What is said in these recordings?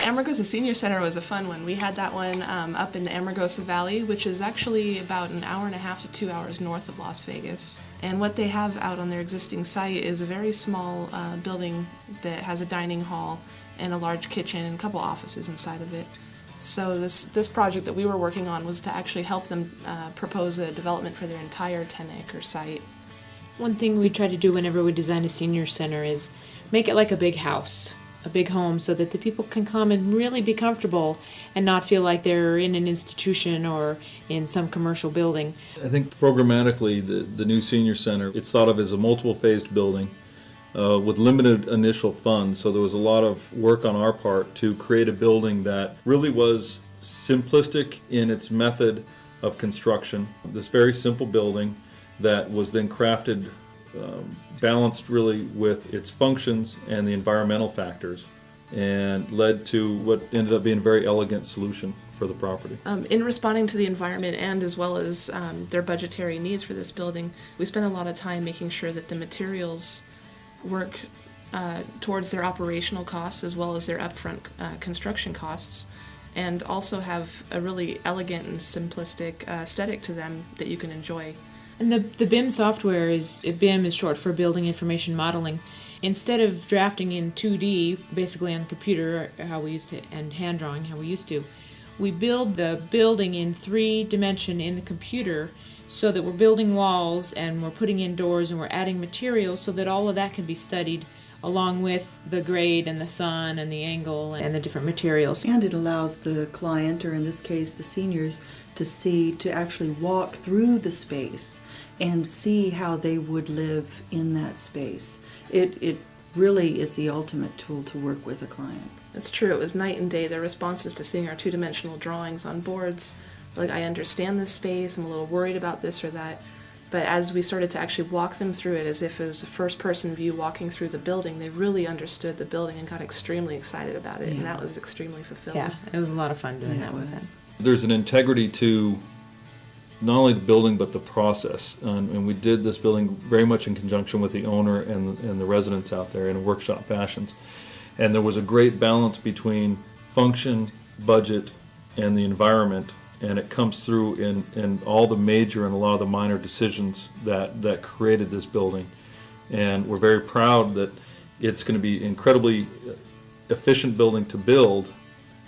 Amargosa Senior Center was a fun one. We had that one up in the Amargosa Valley, which is actually about an hour and a half to 2 hours north of Las Vegas. And what they have out on their existing site is a very small building that has a dining hall and a large kitchen and a couple offices inside of it. So this project that we were working on was to actually help them propose a development for their entire 10-acre site. One thing we try to do whenever we design a senior center is make it like a big house, a big home, so that the people can come and really be comfortable and not feel like they're in an institution or in some commercial building. I think programmatically the new senior center, it's thought of as a multiple phased building with limited initial funds, so there was a lot of work on our part to create a building that really was simplistic in its method of construction. This very simple building that was then crafted, balanced really with its functions and the environmental factors, and led to what ended up being a very elegant solution for the property. In responding to the environment and as well as their budgetary needs for this building, we spent a lot of time making sure that the materials work towards their operational costs as well as their upfront construction costs, and also have a really elegant and simplistic aesthetic to them that you can enjoy. And the BIM software BIM is short for Building Information Modeling. Instead of drafting in 2D, basically on the computer, how we used to, and hand drawing, how we used to, we build the building in 3D in the computer, so that we're building walls and we're putting in doors and we're adding materials so that all of that can be studied along with the grade and the sun and the angle and the different materials. And it allows the client, or in this case the seniors, to actually walk through the space and see how they would live in that space. It really is the ultimate tool to work with a client. It's true, it was night and day. Their responses to seeing our two-dimensional drawings on boards, like, I understand this space, I'm a little worried about this or that. But as we started to actually walk them through it as if it was a first-person view walking through the building, they really understood the building and got extremely excited about it, and that was extremely fulfilling. Yeah, it was a lot of fun doing that with them. There's an integrity to not only the building but the process, and we did this building very much in conjunction with the owner and the residents out there in a workshop fashions. And there was a great balance between function, budget, and the environment. And it comes through in all the major and a lot of the minor decisions that created this building. And we're very proud that it's going to be incredibly efficient building to build,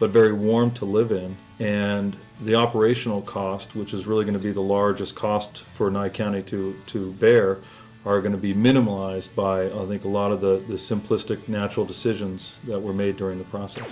but very warm to live in. And the operational cost, which is really going to be the largest cost for Nye County to bear, are going to be minimalized by, I think, a lot of the simplistic natural decisions that were made during the process.